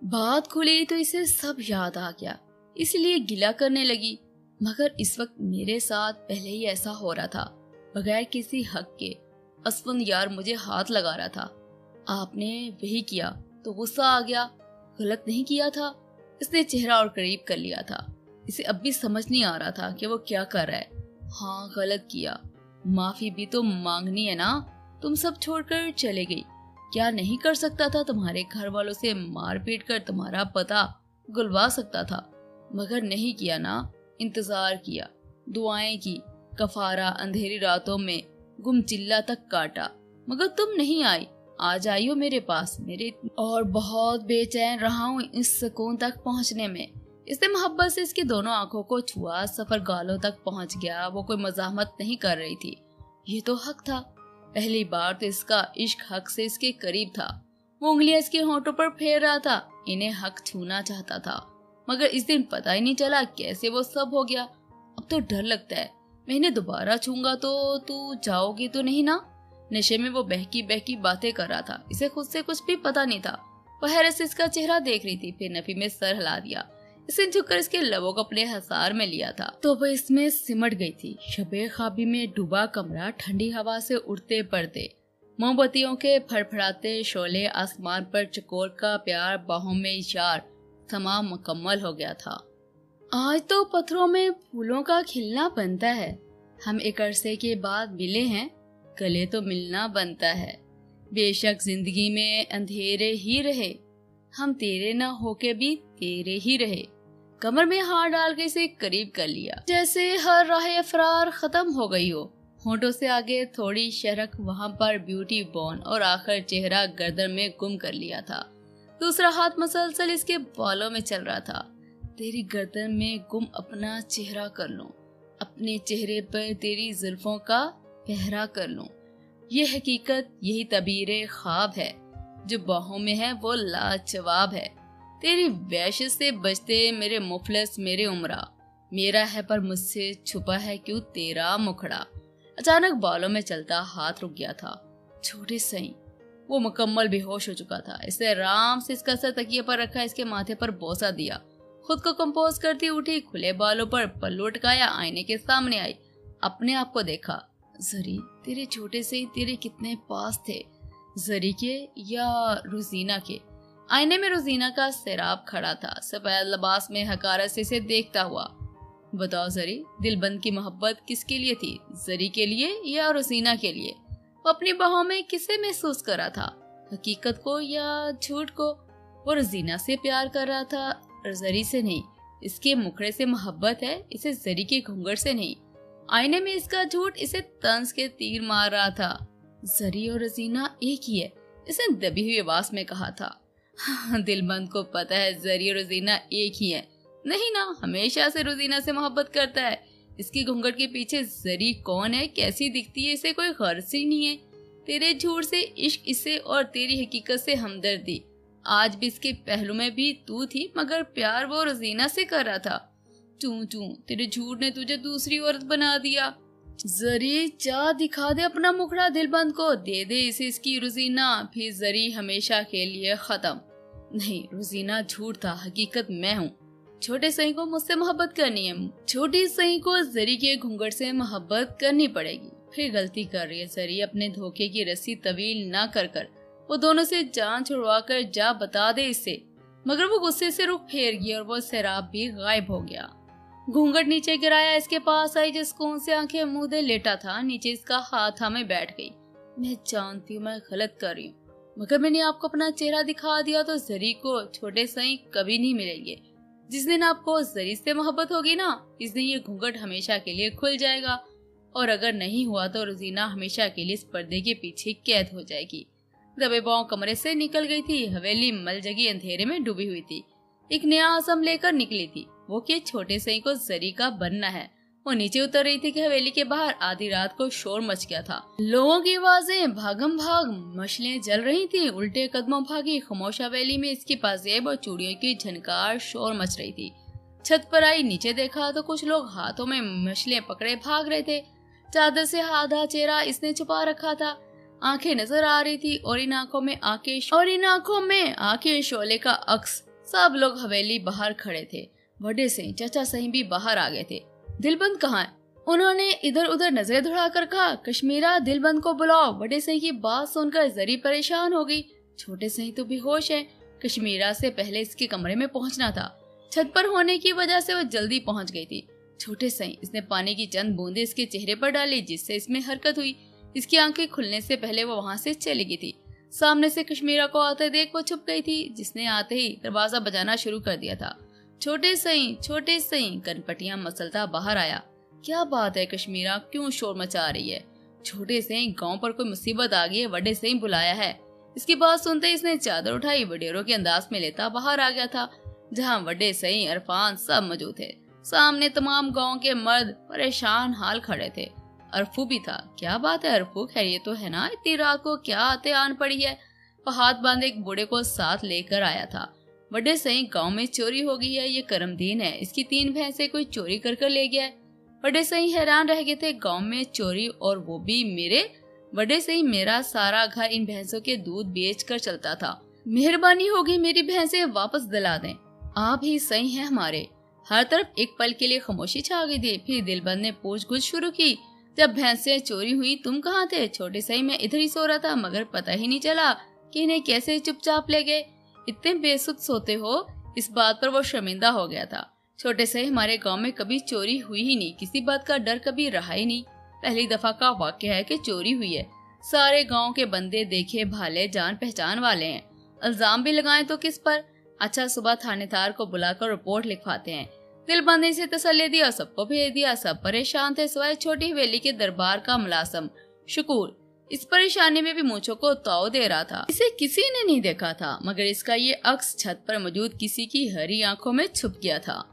बात खुली तो इसे सब याद आ गया, इसलिए गिला करने लगी। मगर इस वक्त मेरे साथ पहले ही ऐसा हो रहा था, बगैर किसी हक के। असफन यार मुझे हाथ लगा रहा था। आपने वही किया तो गुस्सा आ गया, गलत नहीं किया था। इसने चेहरा और करीब कर लिया था। इसे अब भी समझ नहीं आ रहा था कि वो क्या कर रहा है। हाँ, गलत किया, माफी भी तो मांगनी है ना। तुम सब छोड़कर चले गई, क्या नहीं कर सकता था? तुम्हारे घर वालों से मारपीट कर तुम्हारा पता गुलवा सकता था, मगर नहीं किया ना। इंतजार किया, दुआएं की, कफारा अंधेरी रातों में गुम चिल्ला तक काटा, मगर तुम नहीं आई। आज आई हो मेरे पास, मेरे और बहुत बेचैन रहा हूँ इस सुकून तक पहुँचने में। इसने मोहब्बत से इसकी दोनों आंखों को छुआ, सफर गालों तक पहुँच गया। वो कोई मजामत नहीं कर रही थी, ये तो हक था। पहली बार तो इसका इश्क हक से इसके करीब था। वो उंगलियां इसके होंठों पर फेर रहा था, इन्हें हक छूना चाहता था। मगर इस दिन पता ही नहीं चला कैसे वो सब हो गया। अब तो डर लगता है, मैं इन्हें दोबारा छूंगा तो तू जाओगी तो नहीं ना। नशे में वो बहकी बहकी बातें कर रहा था, इसे खुद से कुछ भी पता नहीं था। वो हैरत से इसका चेहरा देख रही थी। फिर नफी में सर हिला दिया, इसे झुककर इसके लबों को अपने हसार में लिया था तो वो इसमें सिमट गई थी। शबे ख्वाबी में डूबा कमरा ठंडी हवा से उड़ते पर्दे, मोमबत्तियों के फड़फड़ाते शोले, आसमान पर चकोर का प्यार, बाहों में इशार, समा मुकम्मल हो गया था। आज तो पत्थरों में फूलों का खिलना बनता है। हम एक अरसे के बाद मिले हैं, गले तो मिलना बनता है। बेशक जिंदगी में अंधेरे ही रहे, हम तेरे न होके भी तेरे ही रहे। कमर में हाथ डाल के इसे करीब कर लिया, जैसे हर राह अफरार खत्म हो गई हो। होंठों से आगे थोड़ी शरक, वहां पर ब्यूटी बॉर्न, और आखिर चेहरा गर्दन में गुम कर लिया था। दूसरा हाथ मसलसल इसके बालों में चल रहा था। तेरी गर्दन में गुम अपना चेहरा कर लूं, अपने चेहरे पर तेरी जुल्फों का पहरा कर लूं। ये हकीकत, यही तबीरे ख्वाब है, जो बाहों में है वो लाजवाब है। तेरी वैश से बचते मेरे मुफलिस, मेरे उमरा, मेरा है पर मुझसे छुपा है क्यों तेरा मुखड़ा। अचानक बालों में चलता हाथ रुक गया था। छोटे सही, वो मुकम्मल बेहोश हो चुका था। इसने आराम से इसका सर तकिए पर रखा, इसके माथे पर बोसा दिया, खुद को कंपोज करती उठी, खुले बालों पर पल्लू अटकाया, आईने के सामने आई, अपने आप को देखा। जरी, तेरे छोटे से तेरे कितने पास थे, जरी के या रोजीना के? आईने में रोजीना का सिराब खड़ा था, सफेद लिबास में हकारत से इसे देखता हुआ। बताओ जरी, दिलबंद की मोहब्बत किसके लिए थी, जरी के लिए या रोजीना के लिए? वो अपनी बाहों में किसे महसूस कर रहा था, हकीकत को या झूठ को? वो रोजीना से प्यार कर रहा था, जरी से नहीं। इसके मुखड़े से मोहब्बत है, इसे जरी के घूंघट से नहीं। आईने में इसका झूठ इसे तंज के तीर मार रहा था। जरी और रोजीना एक ही है, इसने दबी हुई आवाज में कहा था। दिलबंद को पता है जरी और रोजीना एक ही है। नहीं ना, हमेशा से रोजीना से मोहब्बत करता है। इसकी घूंघट के पीछे जरी कौन है, कैसी दिखती है, इसे कोई गर्ज ही नहीं है। तेरे झूठ से इश्क इसे और तेरी हकीकत से हमदर्दी। आज भी इसके पहलू में भी तू थी, मगर प्यार वो रोजीना से कर रहा था। चू तेरे झूठ ने तुझे दूसरी औरत बना दिया। जरी, जा दिखा दे अपना मुखड़ा दिलबंद को, दे दे इसे इसकी रोजीना, फिर जरी हमेशा के लिए खत्म। नहीं, रोजीना झूठ था, हकीकत मैं हूँ। छोटे सही को मुझसे मोहब्बत करनी है, छोटी सही को जरी के घूंघट से मोहब्बत करनी पड़ेगी। फिर गलती कर रही है जरी, अपने धोखे की रस्सी तवील ना कर कर वो दोनों से जान छुड़वा कर जा बता दे इसे। मगर वो गुस्से से रुख फेर गई और वो शराब भी गायब हो गया। घूंघट नीचे गिराया, इसके पास आई, जिस कौन से आंखें मुंह लेटा था, नीचे इसका हाथ में बैठ गई। मैं जानती हूँ मैं गलत कर रही हूँ, मगर मैंने आपको अपना चेहरा दिखा दिया तो जरी को छोटे सही कभी नहीं मिलेंगे। जिस दिन आपको जरी से मोहब्बत होगी ना, इस दिन ये घूंघट हमेशा के लिए खुल जाएगा, और अगर नहीं हुआ तो रोजीना हमेशा के लिए इस पर्दे के पीछे कैद हो जाएगी। दबे पांव कमरे से निकल गई थी। हवेली मलजगी अंधेरे में डूबी हुई थी। एक नया आज़म लेकर निकली थी, वो कि छोटे सही को जरी का बनना है। वो नीचे उतर रही थी कि हवेली के बाहर आधी रात को शोर मच गया था। लोगों की आवाजें, भागम भाग, मशलें जल रही थी। उल्टे कदमों भागी खामोश हवेली में इसकी पाजेब और चूड़ियों की झनकार शोर मच रही थी। छत पर आई, नीचे देखा तो कुछ लोग हाथों में मशलें पकड़े भाग रहे थे। चादर से आधा चेहरा इसने छुपा रखा था। आंखें नजर आ रही थी और इन आंखों में आके शोले का अक्स। सब लोग हवेली बाहर खड़े थे। वडे सिंह, चाचा सिंह भी बाहर आ गए थे। दिलबंद कहाँ है? उन्होंने इधर उधर नजरें दौड़ाकर कहा। कश्मीरा, दिलबंद को बुलाओ। वडे सिंह की बात सुनकर जरी परेशान हो गई। छोटे सिंह तो बेहोश है। कश्मीरा से पहले इसके कमरे में पहुंचना था। छत पर होने की वजह से वो जल्दी पहुंच गई थी। छोटे सिंह, इसने पानी की चंद बूंदे इसके चेहरे पर डाली, जिससे इसमें हरकत हुई। इसकी आंखें खुलने से पहले वो वहां से चली गई थी। सामने से कश्मीरा को आते देख वो छुप गई थी, जिसने आते ही दरवाजा बजाना शुरू कर दिया था। छोटे सिंह, कनपटियां मसलता बाहर आया। क्या बात है कश्मीरा, क्यों शोर मचा रही है? छोटे सिंह, गांव पर कोई मुसीबत आ गई है, वडे सिंह बुलाया है। इसकी बात सुनते ही इसने चादर उठाई, वडेरों के अंदाज में लेता बाहर आ गया था, जहां वडे सिंह, इरफान सब मौजूद थे। सामने तमाम गांव के मर्द परेशान हाल खड़े थे। अरफू भी था। क्या बात है अरफू, खैरियत तो है ना? इतनी रात को क्या आते आन पड़ी है? वो हाथ बांधे एक बूढ़े को साथ लेकर आया था। वडे सिंह, गांव में चोरी हो गई है, ये करमदीन है, इसकी 3 भैंसें कोई चोरी कर ले गया है। वडे सिंह हैरान रह गए थे। गांव में चोरी, और वो भी मेरे? वडे सिंह, मेरा सारा घर इन भैंसों के दूध बेच कर चलता था। मेहरबानी होगी मेरी भैंसें वापस दिला दें। आप ही सही हैं हमारे। हर तरफ एक पल के लिए खामोशी छा गई थी। फिर दिलबंद ने पूछगुछ शुरू की। जब भैंसें चोरी हुई तुम कहाँ थे? छोटे सिंह, मैं इधर ही सो रहा था, मगर पता ही नहीं चला कि इन्हें कैसे चुपचाप ले गए। इतने बेसुध सोते हो? इस बात पर वो शर्मिंदा हो गया था। छोटे सिंह, हमारे गांव में कभी चोरी हुई ही नहीं, किसी बात का डर कभी रहा ही नहीं। पहली दफा का वाकया है कि चोरी हुई है। सारे गांव के बंदे देखे भाले, जान पहचान वाले हैं। इल्जाम भी लगाएं तो किस पर? अच्छा, सुबह थानेदार को बुलाकर रिपोर्ट लिखवाते हैं। दिलबंद ने से तसल्ली दी और सबको भेज दिया। सब परेशान थे सिवाय छोटी हवेली के दरबार का मुलाजिम शकूर। इस परेशानी में भी मूंछों को ताव दे रहा था। इसे किसी ने नहीं देखा था, मगर इसका ये अक्स छत पर मौजूद किसी की हरी आंखों में छुप गया था।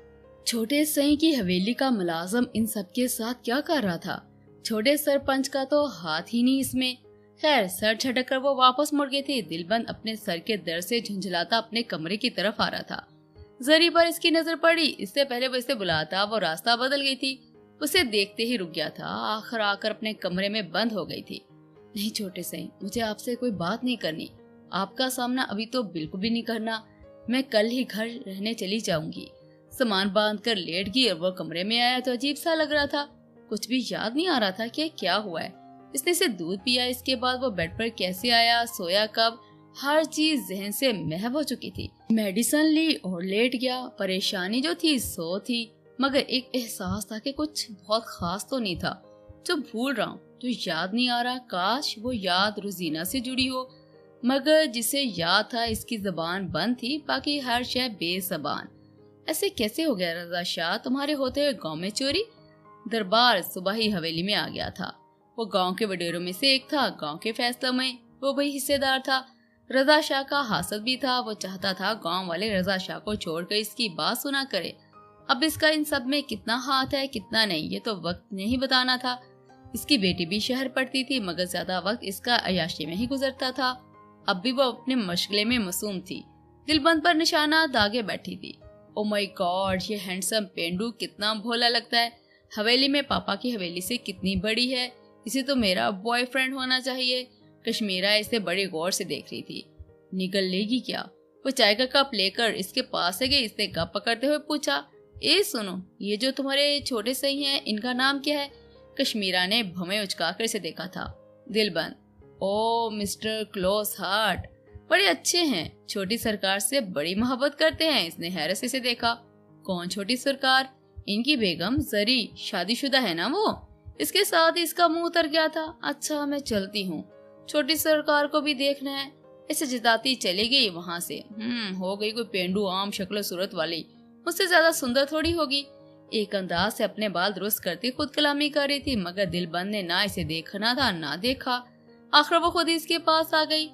छोटे सिंह की हवेली का मुलाजिम इन सबके साथ क्या कर रहा था? छोटे सरपंच का तो हाथ ही नहीं इसमें। खैर, सर झटक कर वो वापस मुड़ गए थे। दिलबंद अपने सर के दर्द से झुंझलाता अपने कमरे की तरफ आ रहा था। जरी पर इसकी नजर पड़ी। इससे पहले वो इसे बुलाता वो रास्ता बदल गई थी। उसे देखते ही रुक गया था। आखिर आकर अपने कमरे में बंद हो गई थी। नहीं छोटे सिंह, मुझे आपसे कोई बात नहीं करनी। आपका सामना अभी तो बिल्कुल भी नहीं करना। मैं कल ही घर रहने चली जाऊंगी। सामान बांध कर लेट गई और वो कमरे में आया तो अजीब सा लग रहा था। कुछ भी याद नहीं आ रहा था कि क्या हुआ है। इसने से दूध पिया, इसके बाद वो बेड पर कैसे आया, सोया कब, हर चीज जहन से महव हो चुकी थी। मेडिसिन ली और लेट गया। परेशानी जो थी सो थी, मगर एक एहसास था कि कुछ बहुत खास तो नहीं था। जो भूल रहा हूँ, जो याद नहीं आ रहा। काश वो याद रोजीना से जुड़ी हो, मगर जिसे याद था इसकी जबान बंद थी, बाकी हर शय बेजबान। ऐसे कैसे हो गया रजा शाह, तुम्हारे होते हुए गाँव में चोरी? दरबार सुबह ही हवेली में आ गया था। वो गांव के वडेरों में से एक था। गांव के फैसलों में वो भी हिस्सेदार था। रजा शाह का हासद भी था। वो चाहता था गांव वाले रजा शाह को छोड़कर इसकी बात सुना करे। अब इसका इन सब में कितना हाथ है कितना नहीं, ये तो वक्त ने ही बताना था। इसकी बेटी भी शहर पढ़ती थी, मगर ज्यादा वक्त इसका अयाशी में ही गुजरता था। अब भी वो अपने मशगले में मसूम थी। दिलबंद पर निशाना दागे बैठी थी। ओ माय गॉड, ये हैंडसम पेंडू कितना भोला लगता है। हवेली में पापा की हवेली से कितनी बड़ी है। इसे तो मेरा बॉयफ्रेंड होना चाहिए। कश्मीरा इसे बड़े गौर से देख रही थी। निकल लेगी क्या? वो चाय का कप लेकर इसके पास से गई। इसने कप पकड़ते हुए पूछा, ए सुनो, ये जो तुम्हारे छोटे सही हैं, इनका नाम क्या है? कश्मीरा ने भवें उचकाकर इसे देखा था। दिलबंद, ओ मिस्टर क्लोज हार्ट, बड़े अच्छे हैं, छोटी सरकार से बड़ी मोहब्बत करते हैं। इसने हैरत से इसे देखा। कौन छोटी सरकार? इनकी बेगम जरी, शादीशुदा है ना वो? इसके साथ ही इसका मुंह उतर गया था। अच्छा, मैं चलती हूँ, छोटी सरकार को भी देखना है। इसे जिताती चली गई वहां से। हो गई कोई पेंडू आम शक्ल सूरत वाली, मुझसे ज्यादा सुंदर थोड़ी होगी। एक अंदाज से अपने बाल दुरुस्त करती खुद कलामी कर रही थी, मगर दिलबंद ने ना इसे देखना था ना देखा। आखिर वो खुद ही इसके पास आ गई।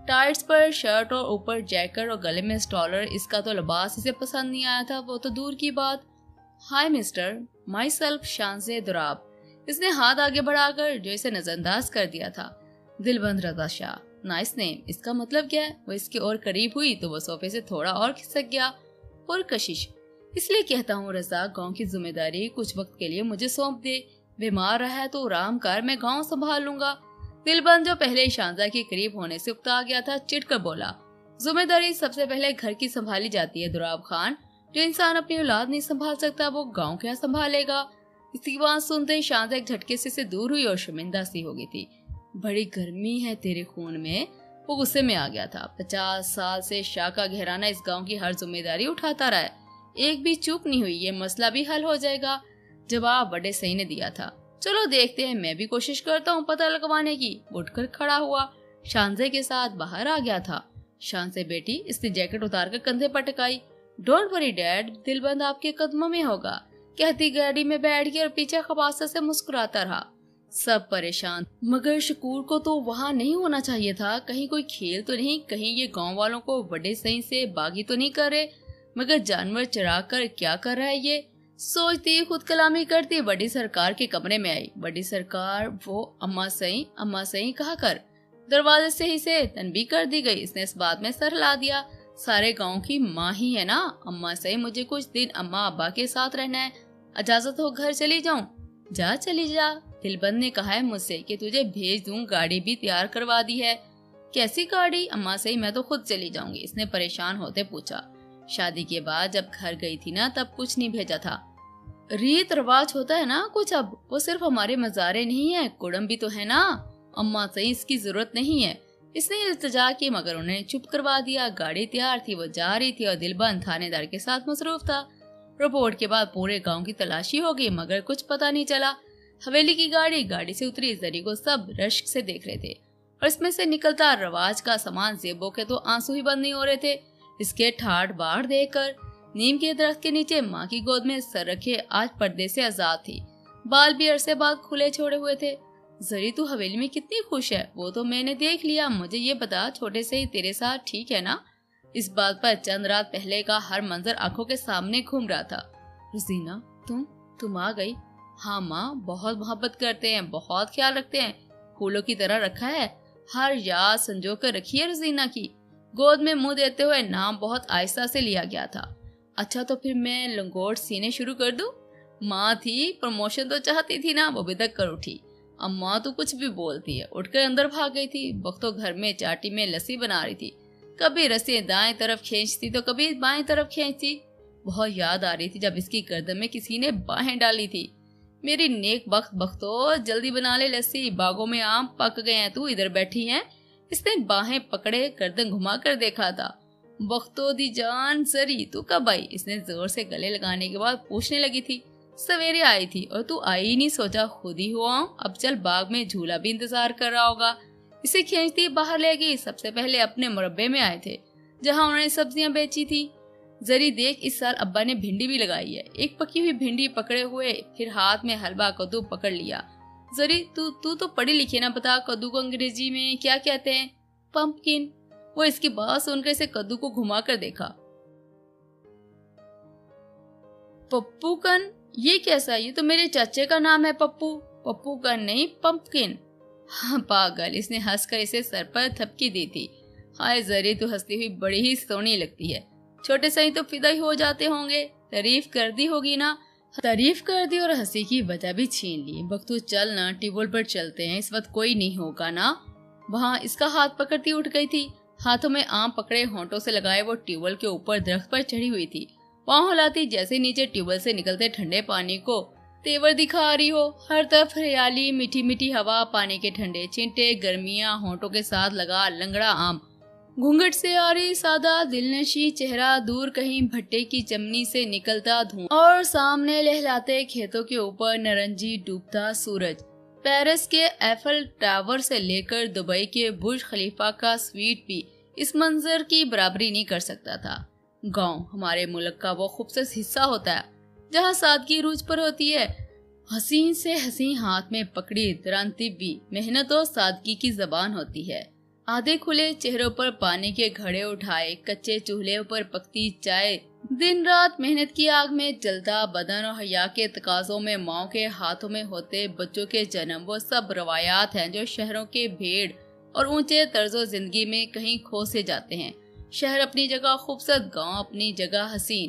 टाइट्स पर शर्ट और ऊपर जैकेट और गले में स्टॉलर। इसका तो लिबास इसे पसंद नहीं आया था, वो तो दूर की बात। हाय मिस्टर, माई सेल्फ शांसे दुराब। इसने हाथ आगे बढ़ाकर जो इसे नजरअंदाज कर दिया था। दिलबंद रजा शाह, नाइस नेम, इसका मतलब क्या है? वो इसके और करीब हुई तो वो सोफे से थोड़ा और खिसक गया। और कशिश, इसलिए कहता हूँ रजा, गांव की जिम्मेदारी कुछ वक्त के लिए मुझे सौंप दे। बीमार रहा है तो आराम कर, मैं गांव संभाल लूंगा। दिलबंद जो पहले ही शांजा के करीब होने से उकता गया था, चिढ़ कर बोला, ذمہ داری سب سے پہلے گھر کی سنبھالی جاتی ہے دراب خان، جو انسان اپنی اولاد نہیں سنبھال سکتا وہ گاؤں کیا سنبھالے گا۔ اس کی بات سنتے ہی شانزا ایک جھٹکے سے دور ہوئی اور شرمندہ سی ہو گئی تھی۔ بڑی گرمی ہے تیرے خون میں، وہ غصے میں آ گیا تھا۔ 50 سال سے شاہ کا گھرانہ اس گاؤں کی ہر ذمہ داری اٹھاتا رہا ہے، ایک بھی چوک نہیں ہوئی، یہ مسئلہ بھی حل ہو جائے گا۔ جواب بڑے صحیح نے دیا تھا۔ چلو دیکھتے ہیں، میں بھی کوشش کرتا ہوں پتہ لگوانے کی۔ اٹھ کر کھڑا ہوا، شانزے کے ساتھ باہر آ گیا تھا۔ شانزے بیٹی، اس نے جیکٹ اتار کر کندھے پر ٹکائی۔ ڈونٹ وری ڈیڈ، دل بند آپ کے قدموں میں ہوگا، کہتی گاڑی میں بیٹھ گئی اور پیچھے خباثت سے مسکراتا رہا۔ سب پریشان، مگر شکور کو تو وہاں نہیں ہونا چاہیے تھا۔ کہیں کوئی کھیل تو نہیں، کہیں یہ گاؤں والوں کو بڑے صحیح سے باغی تو نہیں کر رہے، مگر جانور چرا کر کیا کر رہا ہے یہ؟ سوچتی خود کلامی کرتی بڑی سرکار کے کمرے میں آئی۔ بڑی سرکار، وہ اماں صحیح کہا کر۔ دروازے سے ہی سے تنبیہ کر دی گئی۔ اس نے اس بات میں سر ہلا دیا، سارے گاؤں کی ماں ہی ہے نا اماں صحیح، مجھے کچھ دن اماں ابا کے ساتھ رہنا ہے، اجازت ہو گھر چلی جاؤں؟ جا چلی جا، دل بند نے کہا ہے مجھ سے کہ تجھے بھیج دوں، گاڑی بھی تیار کروا دی ہے۔ کیسی گاڑی؟ اماں صحیح، میں تو خود چلی جاؤں گی، اس نے پریشان ہوتے پوچھا۔ شادی کے بعد جب گھر گئی تھی نا تب کچھ نہیں بھیجا تھا، ریت رواج ہوتا ہے نا کچھ، اب وہ صرف ہمارے مزارے نہیں ہے، کڑم بھی تو ہے نا۔ اماں صحیح اس کی ضرورت نہیں ہے، اس نے التجا کی مگر انہیں چپ کروا دیا۔ گاڑی تیار تھی، وہ جا رہی تھی اور دل بند تھانے دار کے ساتھ مصروف تھا۔ رپورٹ کے بعد پورے گاؤں کی تلاشی ہوگی مگر کچھ پتا نہیں چلا۔ حویلی کی گاڑی سے اتری، زری کو سب رشک سے دیکھ رہے تھے اور اس میں سے نکلتا رواج کا سامان زیبوں کے تو آنسو ہی بند نہیں ہو رہے تھے اس کے ٹھاٹ باڑ دیکھ کر۔ نیم کے درخت کے نیچے ماں کی گود میں سر رکھے آج پردے سے آزاد تھی، بال بھی عرصے بعد کھلے چھوڑے ہوئے تھے۔ زری تو حویلی میں کتنی خوش ہے، وہ تو میں نے دیکھ لیا، مجھے یہ بتا چھوٹے سے ہی تیرے ساتھ ٹھیک ہے نا؟ اس بات پر چند رات پہلے کا ہر منظر آنکھوں کے سامنے گھوم رہا تھا۔ روزینہ، تم آ گئی؟ ہاں ماں، بہت محبت کرتے ہیں، بہت خیال رکھتے ہیں، پھولوں کی طرح رکھا ہے، ہر یاد سنجو کر رکھی ہے روزینہ کی۔ گود میں منہ دیتے ہوئے نام بہت آہستہ سے لیا گیا تھا۔ اچھا تو پھر میں لنگوٹ سینے شروع کر دوں؟ ماں تھی، پروموشن تو چاہتی تھی نا، وہ بدک کر اٹھی۔ اماں تو کچھ بھی بولتی ہے، اٹھ کر اندر بھاگ گئی تھی۔ بختو گھر میں چاٹی میں لسی بنا رہی تھی، کبھی رسی دائیں طرف کھینچتی تو کبھی بائیں طرف کھینچتی۔ بہت یاد آ رہی تھی جب اس کی گردن میں کسی نے باہیں ڈالی تھی۔ میری نیک بخت بختو، جلدی بنا لے لسی، باغوں میں آم پک گئے ہیں، تو ادھر بیٹھی ہیں۔ اس نے باہیں پکڑے گردن گھما کر دیکھا تھا۔ بختو دی جان، زری تو کب آئی؟ اس نے زور سے گلے لگانے کے بعد پوچھنے لگی تھی۔ سویرے آئی تھی اور تو آئی ہی نہیں، سوچا خود ہی ہوا ہوں، اب چل، باغ میں جھولا بھی انتظار کر رہا ہوگا۔ اسے کھینچتی باہر لے گئی۔ سب سے پہلے اپنے مربے میں آئے تھے جہاں انہوں نے سبزیاں بیچی تھی۔ زری دیکھ، اس سال ابا نے بھنڈی بھی لگائی ہے۔ ایک پکی ہوئی بھنڈی پکڑے ہوئے پھر ہاتھ میں حلوا کدو پکڑ لیا۔ زری تو پڑھی لکھی نہ، بتا کدو کو انگریزی میں کیا کہتے ہیں؟ پمپکن۔ وہ اس کی بات سن کر اسے کدو کو گھما کر دیکھا۔ پپو کن؟ یہ کیسا؟ یہ تو میرے چچے کا نام ہے پپو۔ پپو کن نہیں، پمپکن۔ ہاں پاگل، اس نے ہنس کر اسے سر پر تھپکی دی تھی۔ ہائے زری، تو ہنستی ہوئی بڑی ہی سونی لگتی ہے، چھوٹے سے ہی تو فدا ہی ہو جاتے ہوں گے، تعریف کر دی ہوگی نا؟ تعریف کر دی اور ہنسی کی وجہ بھی چھین لی۔ بختو چل نا، ٹیبل پر چلتے ہیں، اس وقت کوئی نہیں ہوگا نا؟ وہاں اس کا ہاتھ پکڑتی اٹھ گئی تھی، ہاتھوں میں آم پکڑے ہونٹوں سے لگائے وہ ٹیوبل کے اوپر درخت پر چڑھی ہوئی تھی۔ پاؤں ہلاتی جیسے نیچے ٹیوبل سے نکلتے ٹھنڈے پانی کو تیور دکھا رہی ہو۔ ہر طرف ہریالی، میٹھی میٹھی ہوا، پانی کے ٹھنڈے چینٹے، گرمیاں ہونٹوں کے ساتھ لگا لنگڑا آم، گھونگھٹ سے آ رہی سادہ دلنشی چہرہ، دور کہیں بھٹے کی چمنی سے نکلتا دھواں، اور سامنے لہلاتے کھیتوں کے اوپر نارنجی ڈوبتا سورج۔ پیرس کے ایفل ٹاور سے لے کر دبئی کے برج خلیفہ کا سویٹ بھی اس منظر کی برابری نہیں کر سکتا تھا۔ گاؤں ہمارے ملک کا وہ خوبصورت حصہ ہوتا ہے جہاں سادگی روج پر ہوتی ہے۔ حسین سے حسین ہاتھ میں پکڑی دران طبی محنت و سادگی کی زبان ہوتی ہے۔ آدھے کھلے چہروں پر پانی کے گھڑے اٹھائے، کچے چولہے پر پکتی چائے، دن رات محنت کی آگ میں جلتا بدن اور حیا کے تقاضوں میں ماؤں کے ہاتھوں میں ہوتے بچوں کے جنم، وہ سب روایات ہیں جو شہروں کے بھیڑ اور اونچے طرز و زندگی میں کہیں کھو سے جاتے ہیں۔ شہر اپنی جگہ خوبصورت، گاؤں اپنی جگہ حسین۔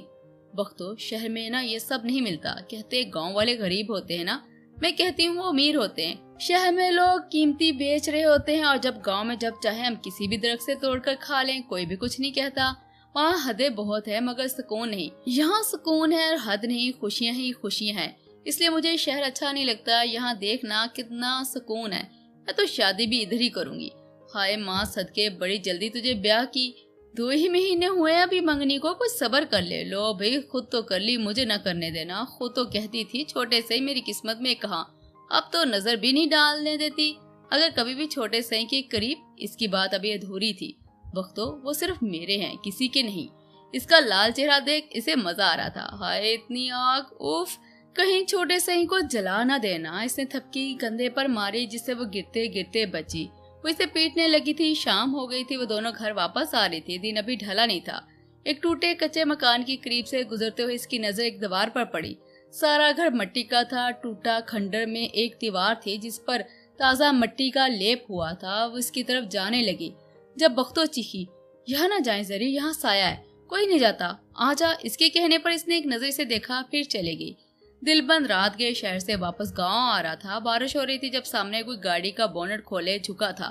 بختو شہر میں نا یہ سب نہیں ملتا، کہتے گاؤں والے غریب ہوتے ہیں نا، मैं कहती हूँ वो अमीर होते हैं। शहर में लोग कीमती बेच रहे होते हैं और जब गांव में जब चाहे हम किसी भी दरख्त से तोड़कर खा लें, कोई भी कुछ नहीं कहता। वहाँ हदें बहुत है मगर सुकून नहीं। यहाँ सुकून है और हद नहीं, खुशियाँ ही खुशियाँ हैं। इसलिए मुझे शहर अच्छा नहीं लगता। यहाँ देखना कितना सुकून है। मैं तो शादी भी इधर ही करूंगी। हाय माँ सदके, बड़ी जल्दी तुझे ब्याह की, 2 ही महीने हुए अभी मंगनी को, कुछ सब्र कर ले। लो भाई, खुद तो कर ली, मुझे न करने देना। खुद तो कहती थी छोटे से ही मेरी किस्मत में कहा, अब तो नजर भी नहीं डालने देती। अगर कभी भी छोटे से के करीब। इसकी बात अभी अधूरी थी। वक्तो वो सिर्फ मेरे हैं, किसी के नहीं। इसका लाल चेहरा देख इसे मजा आ रहा था। हाय इतनी आग, उफ, कहीं छोटे सही को जला ना देना। इसने थपकी कंधे पर मारी जिससे वो गिरते गिरते बची। वो इसे पीटने लगी थी। शाम हो गई थी, वो दोनों घर वापस आ रही थी। दिन अभी ढला नहीं था। एक टूटे कच्चे मकान के करीब से गुजरते हुए इसकी नजर एक दीवार पर पड़ी। सारा घर मिट्टी का था। टूटा खंडर में एक दीवार थी जिस पर ताजा मिट्टी का लेप हुआ था। वो इसकी तरफ जाने लगी जब बख्तो चीखी, यहाँ ना जाए जरी, यहाँ साया है, कोई नहीं जाता, आजा। इसके कहने पर इसने एक नजर से देखा, फिर चले गई। दिलबंद रात गए शहर से वापस गांव आ रहा था। बारिश हो रही थी जब सामने कोई गाड़ी का बोनट खोले झुका था।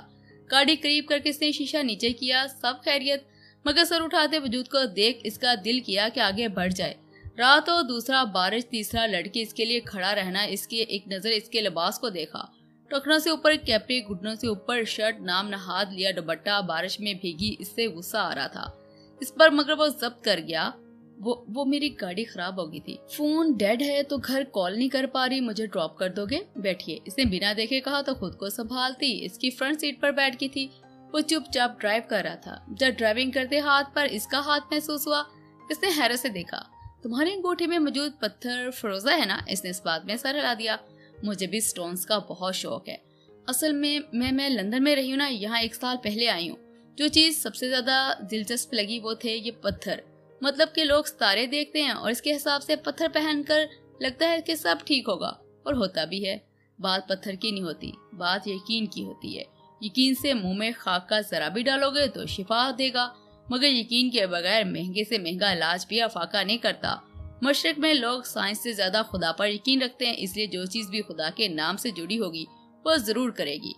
गाड़ी करीब करके इसने शीशा नीचे किया। सब खैरियत, मगर सर उठाते वजूद को देख इसका दिल किया कि आगे बढ़ जाए। रात हो, दूसरा बारिश, तीसरा लड़की इसके लिए खड़ा रहना। इसकी एक नजर इसके लिबास को देखा। टखनों से ऊपर कैपरी, घुटनों से ऊपर शर्ट, नाम नहाद लिया दुपट्टा, बारिश में भीगी। इससे गुस्सा आ रहा था इस पर, मगर वो जब्त कर गया। वो मेरी गाड़ी खराब हो गई थी, फोन डेड है तो घर कॉल नहीं कर पा रही, मुझे ड्रॉप कर दोगे? बैठिए। इसने बिना देखे कहा तो खुद को संभालती इसकी फ्रंट सीट पर बैठ गई थी। वो चुपचाप ड्राइव कर रहा था। जब ड्राइविंग करते हाथ पर इसका हाथ महसूस हुआ, इसने हैरत से देखा। तुम्हारी अंगूठी में मौजूद पत्थर फिरोजा है ना? इसने इस बात में सर हिला दिया। मुझे भी स्टोन्स का बहुत शौक है। असल में मैं लंदन में रही हूँ ना, यहाँ 1 साल पहले आई हूँ। जो चीज सबसे ज्यादा दिलचस्प लगी वो थे ये पत्थर। मतलब कि लोग सितारे देखते हैं और इसके हिसाब से पत्थर पहनकर लगता है कि सब ठीक होगा, और होता भी है। बात पत्थर की नहीं होती, बात यकीन की होती है। यकीन से मुंह में खाक का जरा भी डालोगे तो शिफा देगा, मगर यकीन के बगैर महंगे से महंगा इलाज भी अफाका नहीं करता। मशरिक में लोग साइंस से ज्यादा खुदा पर यकीन रखते हैं, इसलिए जो चीज भी खुदा के नाम से जुड़ी होगी वो जरूर करेगी।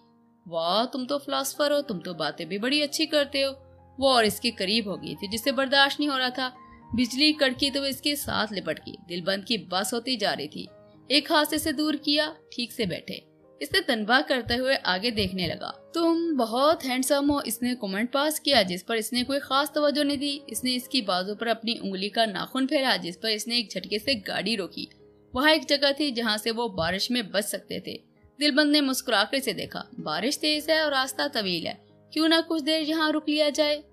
वाह, तुम तो फिलोसफर हो, तुम तो बातें भी बड़ी अच्छी करते हो। वो और इसके करीब हो गई थी जिसे बर्दाश्त नहीं हो रहा था। बिजली कड़की तो वो इसके साथ लिपट गई। दिलबंद की बस होती जा रही थी। एक हाथ से दूर किया, ठीक से बैठे। इसने तनबा करते हुए आगे देखने लगा। तुम बहुत हैंडसम हो, इसने कमेंट पास किया जिस पर इसने कोई खास तवज्जो नहीं दी। इसने इसकी बाजू पर अपनी उंगली का नाखून फेरा जिस पर इसने एक झटके से गाड़ी रोकी। वहाँ एक जगह थी जहाँ से वो बारिश में बच सकते थे। दिलबंद ने मुस्कुराकर इसे देखा। बारिश तेज है और रास्ता तवील है, क्यों ना कुछ देर यहाँ रुक लिया जाए।